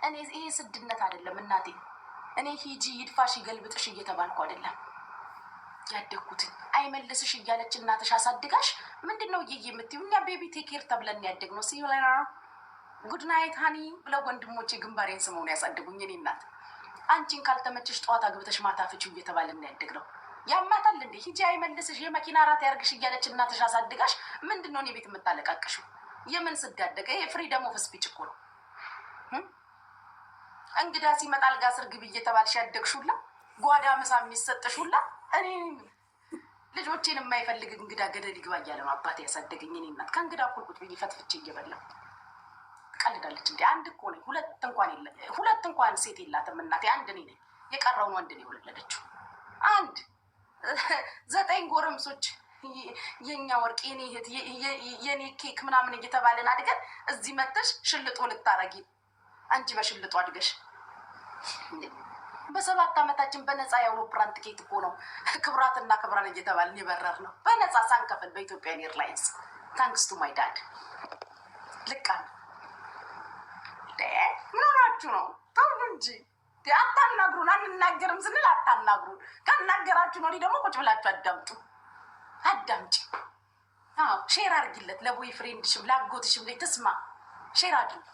እኔ ይሄ ስድነት አይደለም እናቴ። እኔ ሂጂ ይድፋሽ ይገልብጥሽ እየተባልኩ አይደለም ያደግኩት። አይመልስሽ እያለች እናትሽ አሳድጋሽ ምንድነው ይይ የምትይው? እኛ ቤቢ ቴኬር ተብለን ያደግነው ሲላና ጉድ ናይት ሃኒ ብለው ወንድሞቼ ግንባሬን ስመው ነው ያሳድጉኝ። እኔ እናት አንቺን ካልተመችሽ ጠዋት አግብተሽ ማታ ፍቺው እየተባለን ያደግነው። ያማታል እንዴ? ሂጂ አይመልስሽ የመኪና ራት ያርግሽ እያለች እናትሽ አሳድጋሽ ምንድነው እኔ ቤት የምታለቃቅሽው? የምን ስዳደገ? ይሄ ፍሪደም ኦፍ ስፒች እኮ ነው። እንግዳ ሲመጣ አልጋ ስር ግቢ እየተባልሽ ያደግሹላ፣ ጓዳ ምሳ የሚሰጥሹላ። እኔ ልጆቼን የማይፈልግ እንግዳ ገደል ይግባ እያለ ነው አባቴ ያሳደገኝ። እኔ እናት ከእንግዳ እኩል ቁጭ ብዬ ፈትፍቼ እየበላሁ ቀልዳለች እንዴ? አንድ እኮ ነኝ፣ ሁለት እንኳን ሴት የላትም እናቴ። አንድ እኔ ነኝ፣ የቀረውን ወንድ ነው የወለደችው። አንድ 9 ጎረምሶች የኛ ወርቅ የኔ እህት የኔ ኬክ ምናምን እየተባለን አድገን እዚህ መጥተሽ ሽልጦ ልታረጊ አንቺ በሽልጦ አድገሽ። በ7 ዓመታችን በነፃ የአውሮፕላን ትኬት እኮ ነው ክብራትና ክብራን እየተባልን የበረር ነው በነፃ ሳንከፍል በኢትዮጵያ ኤርላይንስ። ታንክስ ቱ ማይ ዳድ። ልቃል ምን ሆናችሁ ነው? ተው እንጂ አታናግሩን። አንናገርም ስንል አታናግሩን። ካናገራችሁ ነው ደግሞ ቁጭ ብላችሁ አዳምጪ። ሼር አድርጊለት ለቦይ ፍሬንድሽም ለአጎትሽም ላይ ትስማ። ሼር አድርጊ።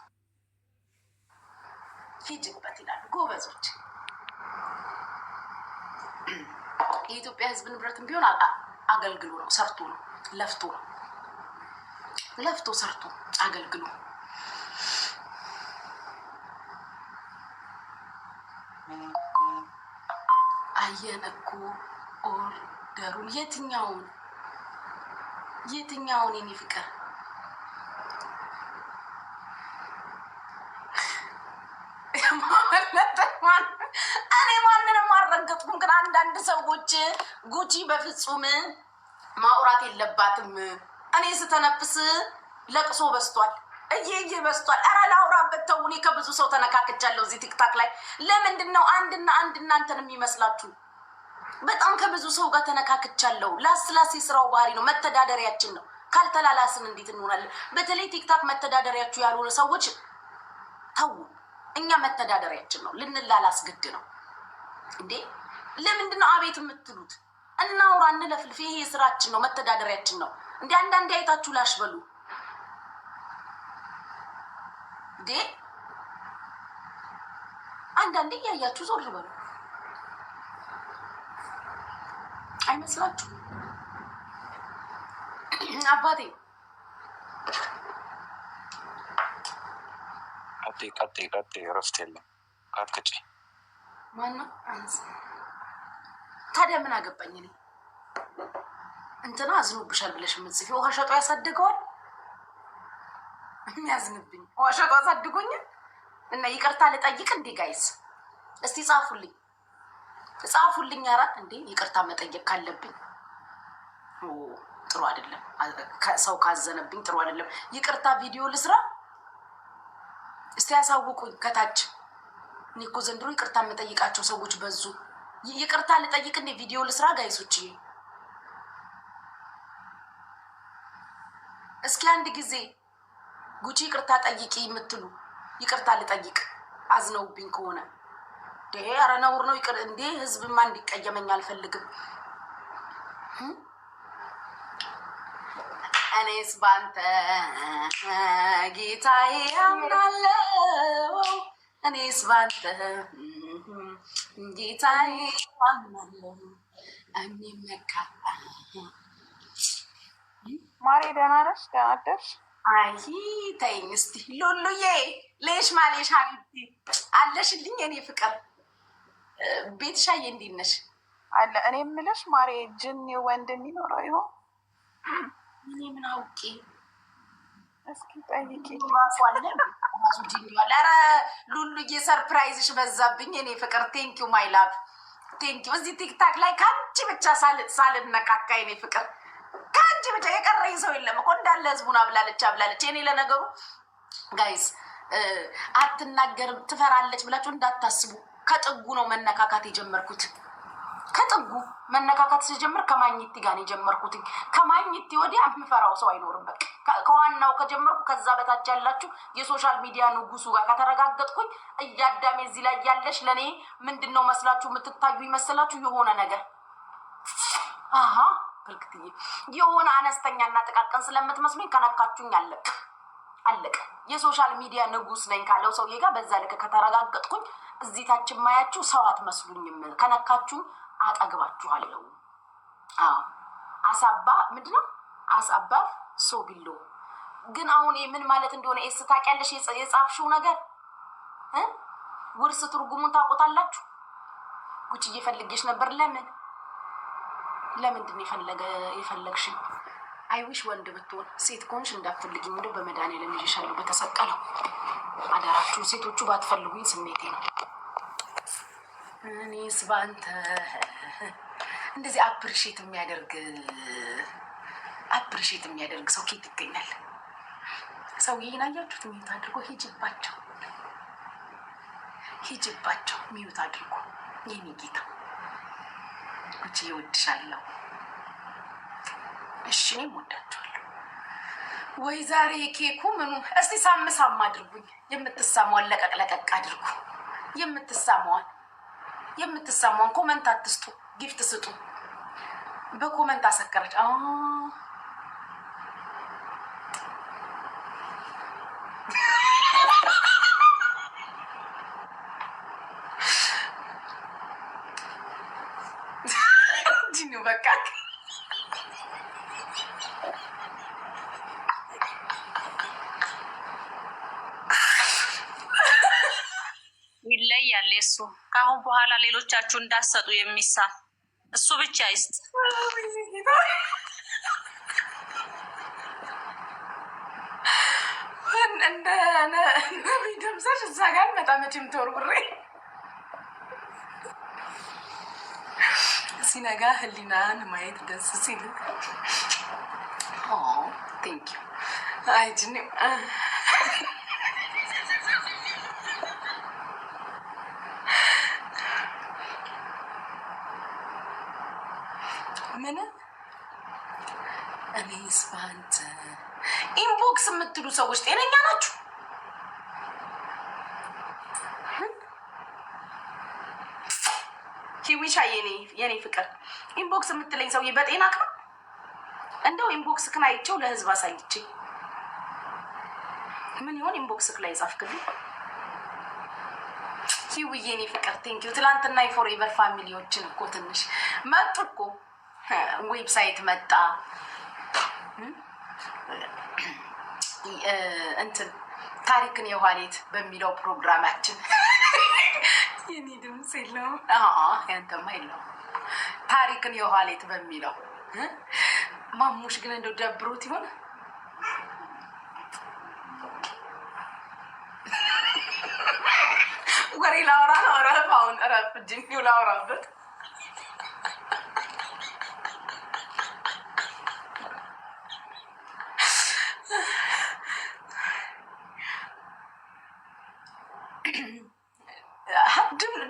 ሂጅበት ይላሉ ጎበዞች። የኢትዮጵያ ሕዝብ ንብረትም ቢሆን አገልግሎ ነው፣ ሰርቶ ነው፣ ለፍቶ ሰርቶ አገልግሎ። አየን እኮ ኦርደሩን። የትኛውን የኔ ፍቅር? እኔ ማንንም አልረገጥኩም፣ ግን አንዳንድ ሰዎች ጉቺ በፍጹም ማውራት የለባትም። እኔ ስተነፍስ ለቅሶ በስቷል፣ እየየ በስቷል። ኧረ ላውራበት ተው። እኔ ከብዙ ሰው ተነካክቻለሁ እዚህ ቲክታክ ላይ። ለምንድን ነው አንድ እናንተን የሚመስላችሁ? በጣም ከብዙ ሰው ጋር ተነካክቻለሁ። ላስላሴ ስራው ባህሪ ነው፣ መተዳደሪያችን ነው። ካልተላላስን እንዴት እንሆናለን? በተለይ ቲክታክ መተዳደሪያችሁ ያልሆነ ሰዎች ተው። እኛ መተዳደሪያችን ነው፣ ልንላላስ ግድ ነው እንዴ? ለምንድን ነው አቤት የምትሉት? እናውራ፣ እንለፍልፍ። ይሄ ስራችን ነው፣ መተዳደሪያችን ነው እንዴ? አንዳንዴ አይታችሁ ላሽበሉ እንዴ? አንዳንዴ እያያችሁ ዞር በሉ። አይመስላችሁ? አባቴ ቀጤ እረፍት የለም። ካትከጪ ማነው? ታዲያ ምን አገባኝ እኔ? እንትና አዝኖብሻል ብለሽ የምትጽፊ ውሃ ሸጦ ያሳድገዋል። የሚያዝንብኝ ውሃ ሸጦ አሳድጎኝ እና ይቅርታ ልጠይቅ እንዴ? ጋይስ እስቲ ጻፉልኝ። ኧረ እንዴ ይቅርታ መጠየቅ ካለብኝ ጥሩ አይደለም። ሰው ካዘነብኝ ጥሩ አይደለም። ይቅርታ ቪዲዮ ልስራ እስቲ ያሳውቁኝ ከታች። እኔ እኮ ዘንድሮ ይቅርታ የምጠይቃቸው ሰዎች በዙ። ይቅርታ ልጠይቅ እንዴ? ቪዲዮ ልስራ ጋይሶች? እስኪ አንድ ጊዜ ጉቺ ይቅርታ ጠይቂ የምትሉ ይቅርታ ልጠይቅ አዝነውብኝ ከሆነ ኧረ ነውር ነው። ይቅር እንዴ ህዝብማ እንዲቀየመኝ አልፈልግም። እኔስ ባንተ ጌታዬ አምናለሁ፣ እኔስ ባንተ ጌታዬ አምናለሁ። እሚመካ ማሬ ደህና ነሽ? ደህና አደርሽ? አይ ተይኝ እስቲ ሉሉዬ። ሌሽ ማሌሽ ሀቢብቲ አለሽልኝ የኔ ፍቅር። ቤትሻዬ እንዴት ነሽ? አለ። እኔ የምልሽ ማሬ ጅን ወንድ የሚኖረው ይሆን? እኔ ምን አውቄ። እስኪ ጠይቂ። ራሱ ጅኒዋል። ኧረ ሉሉዬ ሰርፕራይዝሽ በዛብኝ የኔ ፍቅር። ቴንኪው ማይ ላቭ ቴንኪው። እዚህ ቲክታክ ላይ ከአንቺ ብቻ ሳልነካካ የኔ ፍቅር፣ ከአንቺ ብቻ የቀረኝ ሰው የለም እኮ እንዳለ ህዝቡን አብላለች። እኔ ለነገሩ ጋይስ አትናገርም ትፈራለች ብላችሁ እንዳታስቡ። ከጥጉ ነው መነካካት የጀመርኩት። ከጥጉ መነካካት ሲጀምር ከማግኘት ጋር ነው የጀመርኩት። ከማግኘት ወዲያ የምፈራው ሰው አይኖርም። በቃ ከዋናው ከጀመርኩ ከዛ በታች ያላችሁ የሶሻል ሚዲያ ንጉሱ ጋር ከተረጋገጥኩኝ እያዳሜ እዚህ ላይ ያለሽ ለኔ ምንድነው መስላችሁ የምትታዩ ይመስላችሁ የሆነ ነገር ብልክትዬ የሆነ አነስተኛና ጥቃቅን ስለምትመስሉኝ ከነካችሁኝ አለቀ። የሶሻል ሚዲያ ንጉስ ነኝ ካለው ሰውዬ ጋር በዛ ልክ ከተረጋገጥኩኝ እዚህ ታች ማያችሁ ሰው አትመስሉኝም። ከነካችሁ አጠግባችኋለሁ። አሳባ ምንድነው? አሳባ ሶቢሎ ግን አሁን ምን ማለት እንደሆነ ታውቂያለሽ? የጻፍሽው ነገር ውርስ ትርጉሙን ታውቁታላችሁ? ጉቺ እየፈልገሽ ነበር። ለምንድን የፈለግሽኝ? አይዊሽ ወንድ ብትሆን ሴት ኮንሽ እንዳትፈልጊኝ እንደው በመድኃኒዓለም ይዤሻለሁ በተሰቀለው። አዳራችሁ ሴቶቹ ባትፈልጉኝ ስሜቴ ነው። እኔስ ባንተ እንደዚህ አፕሪሼት የሚያደርግ ሰው ኬት ይገኛል? ሰውዬን አያችሁት? ሚዩት አድርጎ ሂጅባቸው ሚዩት አድርጎ የኔ ጌታ ጉቺ እወድሻለሁ። እሺ እኔም እወዳቸዋለሁ። ወይ ዛሬ ኬኩ ምኑ? እስቲ ሳም አድርጉኝ። የምትሳሟን ለቀቅ አድርጉ። የምትሳሟን ኮመንት አትስጡ፣ ጊፍት ስጡ። በኮመንት አሰከረች። በቃ ይለያል። እሱ ከአሁን በኋላ ሌሎቻችሁ እንዳሰጡ የሚሳል እሱ ብቻ ይስጥ። እንደ ነቢይ ደምሳሽ እዛ ጋር በጣም መቼም ተወርውሬ ሲነጋ ህሊናን ማየት ደስ ሲል ቴንክ ዩ። አይ ጅኒ ምን እኔስ ባንተ ኢንቦክስ የምትሉ ሰዎች ጤነኛ ናችሁ? ሂዊሻ የኔ ፍቅር ኢንቦክስ የምትለኝ ሰውዬ በጤናክ ነው? እንደው ኢንቦክስ ክን አይቼው ለህዝብ አሳይቼ ምን ይሆን ኢንቦክስ ላይ ጻፍክልኝ? ሂዊ የኔ ፍቅር ቴንኪው። ትላንትና የፎሬቨር ፋሚሊዎችን እኮ ትንሽ መጡ እኮ ዌብሳይት መጣ እንትን ታሪክን የኋሊት በሚለው ፕሮግራማችን የኔ ድምፅ የለውም። ያንተማ የለውም። ታሪክን የኋሊት በሚለው ማሙሽ ግን እንደው ደብሮት ይሆን? ወሬ ላውራ ነው። አሁን እረፍ ጅኒው ላውራበት።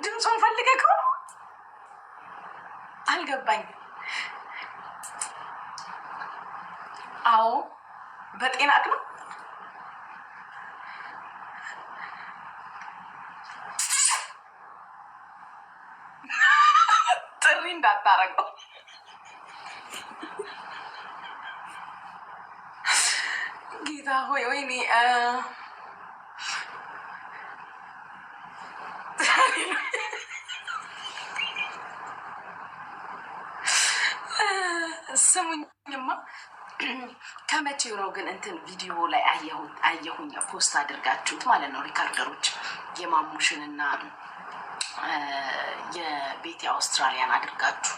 ድምፁን ፈልገህ አልገባኝም። አዎ በጤናክ ነው? ጥሪ እንዳታረገው ጌታ ሆይ። ወይኔ ስሙኝማ ከመቼው ነው ግን እንትን ቪዲዮ ላይ አየሁኝ ፖስት አድርጋችሁት ማለት ነው ሪካርደሮች የማሙሽንና የቤቲ አውስትራሊያን አድርጋችሁ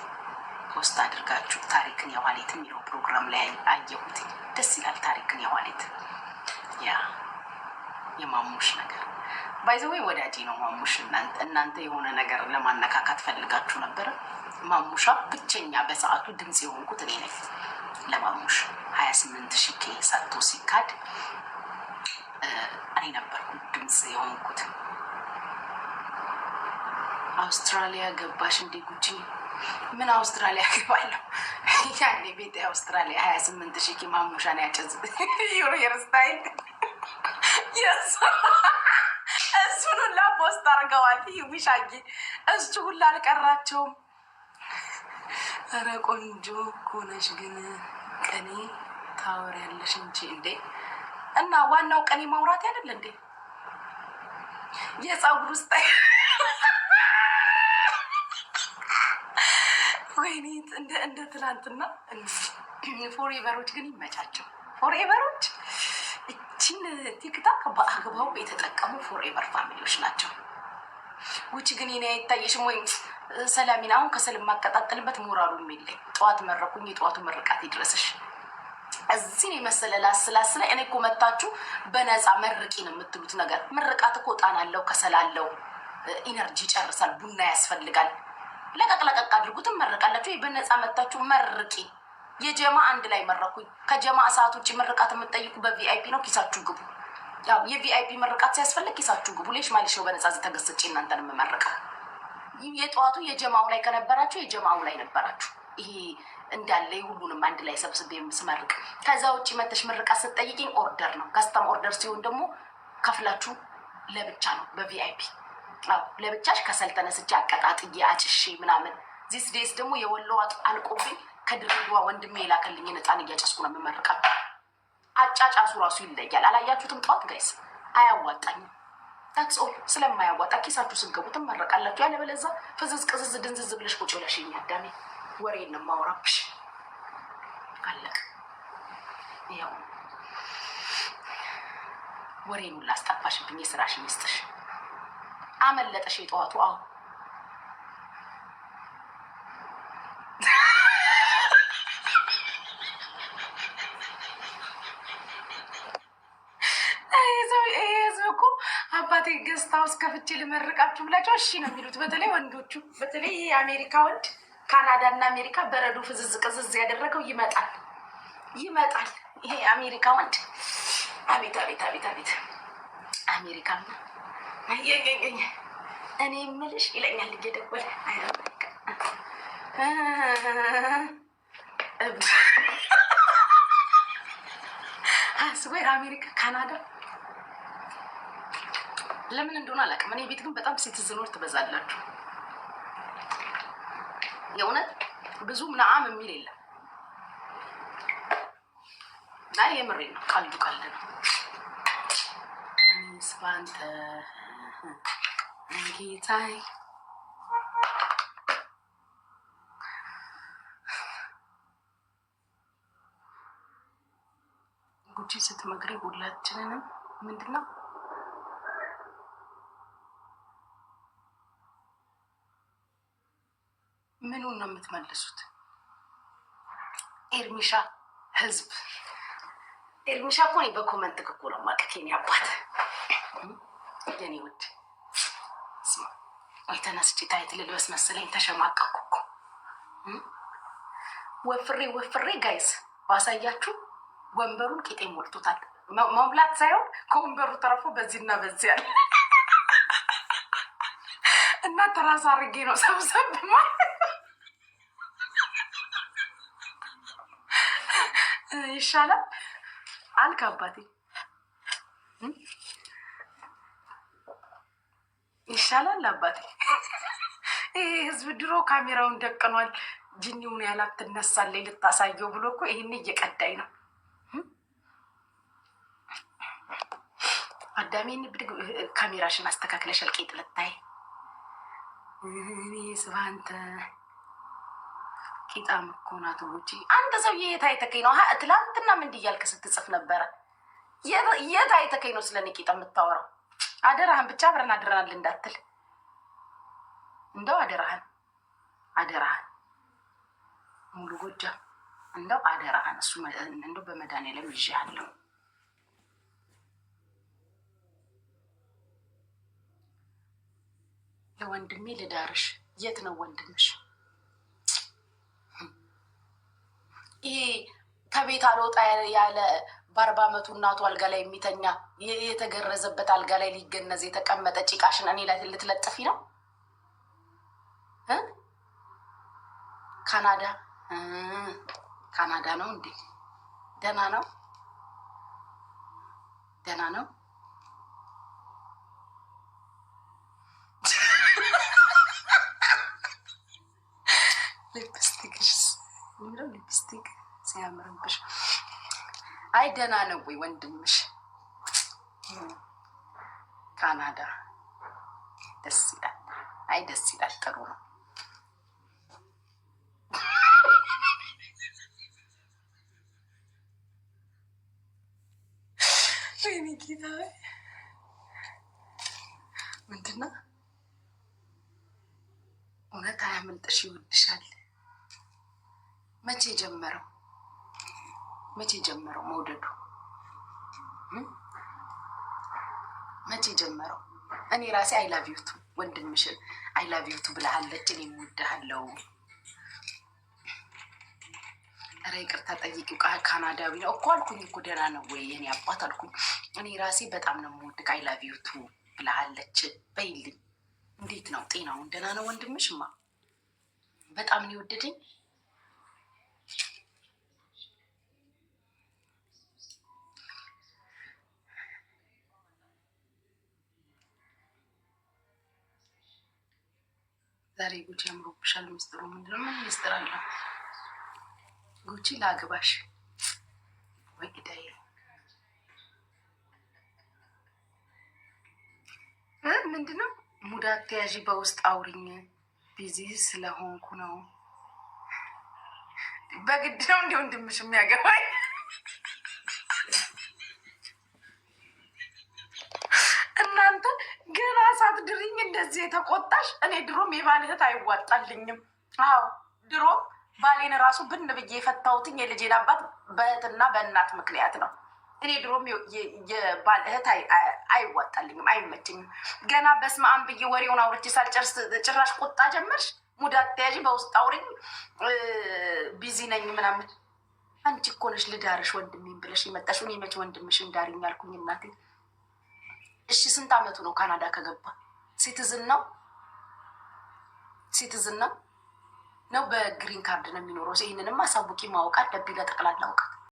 ፖስት አድርጋችሁ ታሪክን የኋሊት የሚለው ፕሮግራም ላይ አየሁት። ደስ ይላል። ታሪክን የኋሊት ያ የማሙሽ ነገር ባይዘወይ ወዳጄ ነው ማሙሽ። እናንተ የሆነ ነገር ለማነካካት ፈልጋችሁ ነበረ። ማሙሻ ብቸኛ በሰዓቱ ድምፅ የሆንኩት እኔ ነኝ። ለማሙሽ 28,000 ኬ ሰጥቶ ሲካድ እኔ ነበርኩ ድምፅ የሆንኩት። አውስትራሊያ ገባሽ እንዴ ጉቺ? ምን አውስትራሊያ ገባለሁ? ያኔ ቤት አውስትራሊያ 28,000 ኪማሙሻን ያጨዝ ዩሮ ስታይል እሱን ሁላ ፖስት አድርገዋል። ይዊሻጌ እሱ ሁላ አልቀራቸውም። ኧረ ቆንጆ እኮ ነሽ ግን ቀኔ ታወሪያለሽ እንጂ እንዴ! እና ዋናው ቀኔ ማውራት አይደል እንዴ? የፀጉር ውስጥ ወይኔ እንደ ትናንትና ፎሬቨሮች ግን ይመቻቸው። ፎሬቨሮች እቺን ቲክታክ በአግባቡ የተጠቀሙ ፎሬቨር ፋሚሊዎች ናቸው። ውጭ ግን እኔ አይታየሽም ወይ? ሰላሚን አሁን ከሰል የማቀጣጠልበት ሞራሉ የሚለኝ ጠዋት መረኩኝ። የጠዋቱ ምርቃት ይድረስሽ። እዚህ የመሰለ ላስላስ ላይ እኔ እኮ መታችሁ በነፃ መርቂ ነው የምትሉት ነገር። ምርቃት እኮ ጣን አለው፣ ከሰል አለው፣ ኢነርጂ ይጨርሳል፣ ቡና ያስፈልጋል። ለቀቅ አድርጉትም መረቃላችሁ። በነፃ መታችሁ መርቂ። የጀማ አንድ ላይ መረኩኝ። ከጀማ ሰዓት ውጭ ምርቃት የምትጠይቁ በቪአይፒ ነው፣ ኪሳችሁ ግቡ። ያው የቪአይፒ ምርቃት ሲያስፈልግ ኪሳችሁ ግቡ። ሌሽ ማሊሽ ነው በነፃ እዚህ ተገስጬ እናንተን የምመርቀ። የጠዋቱ የጀማው ላይ ከነበራችሁ የጀማው ላይ ነበራችሁ። ይሄ እንዳለ ሁሉንም አንድ ላይ ሰብስቤ የምስመርቅ። ከዛ ውጭ መተሽ ምርቃት ስትጠይቂኝ ኦርደር ነው። ከስተም ኦርደር ሲሆን ደግሞ ከፍላችሁ ለብቻ ነው በቪአይፒ። አዎ ለብቻሽ ከሰል ተነስቼ አቀጣጥዬ አጭሼ ምናምን። ዚስ ዴይስ ደግሞ የወሎ አልቆብኝ ከድሬዳዋ ወንድሜ የላከልኝን ዕጣን እያጨስኩ ነው የምመርቃችሁ። አጫጫሱ ራሱ ይለያል። አላያችሁትም? ጠዋት ጋይስ አያዋጣኝም። ታክስ ኦል ስለማያዋጣ ኪሳችሁ ስገቡ ትመረቃላችሁ። ያለበለዚያ ፍዝዝ ቅዝዝ ድንዝዝ ብለሽ ቁጭ ብለሽ አዳሜ ወሬን ነው የማወራብሽ። አለቅ ያው ወሬን ሁላ አስጠፋሽብኝ። የስራሽን ይስጥሽ። አመለጠሽ የጠዋቱ። አዎ አባቴ ገስት ሃውስ ከፍቼ ልመርቃችሁ ብላችሁ እሺ ነው የሚሉት። በተለይ ወንዶቹ፣ በተለይ የአሜሪካ ወንድ፣ ካናዳ እና አሜሪካ በረዶ ፍዝዝ ቅዝዝ ያደረገው ይመጣል። ይሄ የአሜሪካ ወንድ አቤት አቤት አቤት አቤት! አሜሪካ እኔ የምልሽ ይለኛል እየደወለ አስዌር አሜሪካ፣ ካናዳ ለምን እንደሆነ አላውቅም። እኔ ቤት ግን በጣም ሲቲዝኖች ትበዛላችሁ። የእውነት ብዙ ምናምን የሚል የለም። አይ የምሬን ነው። ቀልዱ ቀልድ ነው። እኔስ ባንተ ጌታይ ጉቺ ስትመክሪ ሁላችንንም ምንድን ነው ምኑን ነው የምትመልሱት? ኤርሚሻ ህዝብ ኤርሚሻ እኮ እኔ በኮመንት እኮ ነው የማውቅ። የኔ አባት የኔ ውድ ወይ ተነስቼ ታይት ልልበስ መሰለኝ ተሸማቀኩ እኮ። ወፍሬ ጋይዝ ባሳያችሁ ወንበሩን ቂጤ ሞልቶታል። መሙላት ሳይሆን ከወንበሩ ተረፎ በዚህና በዚህ ያለ እና ተራሳ አድርጌ ነው ሰብሰብ ማለት ይሻላል አልክ አባቴ። ይሻላል አባቴ። ይሄ ህዝብ ድሮ ካሜራውን ደቅኗል። ጅኒውን ያላት ትነሳለኝ ልታሳየው ብሎ እኮ ይሄን እየቀዳኝ ነው። አዳሜን ብድግ ካሜራሽን አስተካክለሽ አልቄጥ ልታይ። እኔ ስባንተ ቂጣም እኮ ናት ውጪ። አንተ ሰውዬ የት አይተከኝ ነው? ትላንትና ምን እያልክ ስትጽፍ ነበረ? የት አይተከኝ ነው ስለኔ ቂጣ የምታወራው? አደራህን ብቻ አብረን አድረናል እንዳትል እንደው አደራህን ሙሉ ጎጃም እንደው አደራህን። እሱ እንደው በመድኃኒዓለም ይዤሃለሁ። ለወንድሜ ልዳርሽ። የት ነው ወንድምሽ? ይሄ ከቤት አልወጣ ያለ በ40 ዓመቱ እናቱ አልጋ ላይ የሚተኛ የተገረዘበት አልጋ ላይ ሊገነዝ የተቀመጠ ጭቃሽን እኔ ላይ ልትለጥፊ ነው? ካናዳ ካናዳ ነው እንዴ? ደህና ነው ደህና ነው። ሊፕስቲክ ሲያምርብሽ። አይ ደህና ነው ወይ ወንድምሽ? ካናዳ ደስ ይላል። አይ ደስ ይላል። ጥሩ ነው። ወይኔ ጌታ ምንድን ነው? እውነት አያመልጥሽ፣ ይወድሻል። መቼ ጀመረው? መቼ ጀመረው መውደዱ? መቼ ጀመረው? እኔ ራሴ አይላቪዩቱ ወንድምሽን አይላቪዩቱ ብለሃለች። እኔ እወድሃለሁ። ኧረ ይቅርታ ጠይቂው። ካናዳዊ ነው እኮ አልኩኝ እኮ። ደህና ነው ወይ የኔ አባት አልኩኝ። እኔ ራሴ በጣም ነው የምወድቅ። አይላቪዩቱ ብለሃለች በይልኝ። እንዴት ነው ጤናውን? ደህና ነው ወንድምሽማ? በጣም ነው የወደደኝ። ዛሬ ጉቺ አምሮብሻል። ሚስጥሩ ምንድን ነው? ምን ሚስጥር አለው? ጉቺ ላግባሽ ወይ ግዳይ ምንድን ነው? ሙዳት ተያዥ በውስጥ አውሪኝ። ቢዚ ስለሆንኩ ነው። በግድ ነው እንዲ ወንድምሽ የሚያገባኝ? እናንተ ገና ሳትድሪኝ እንደዚህ የተቆጣሽ። እኔ ድሮም የባል እህት አይዋጣልኝም። አዎ ድሮም ባሌን ራሱ ብን ብዬ የፈታሁትኝ የልጄን አባት በእህትና በእናት ምክንያት ነው። እኔ ድሮም የባል እህት አይዋጣልኝም፣ አይመችኝም። ገና በስመ አብ ብዬ ወሬውን አውርቼ ሳልጨርስ ጭራሽ ቁጣ ጀመርሽ። ሙዳት ተያዥ በውስጥ አውሪኝ፣ ቢዚ ነኝ ምናምን። አንቺ እኮ ነሽ ልዳርሽ ወንድሜን ብለሽ የመጣሽ። እኔ መቼ ወንድምሽን ዳሪኝ አልኩኝ እናቴ? እሺ ስንት አመቱ ነው ካናዳ ከገባ? ሲቲዝን ነው? ሲቲዝን ነው ነው በግሪን ካርድ ነው የሚኖረው? ይህንንም አሳውቂ፣ ማወቅ አለብኝ ለጠቅላላ እውቀት።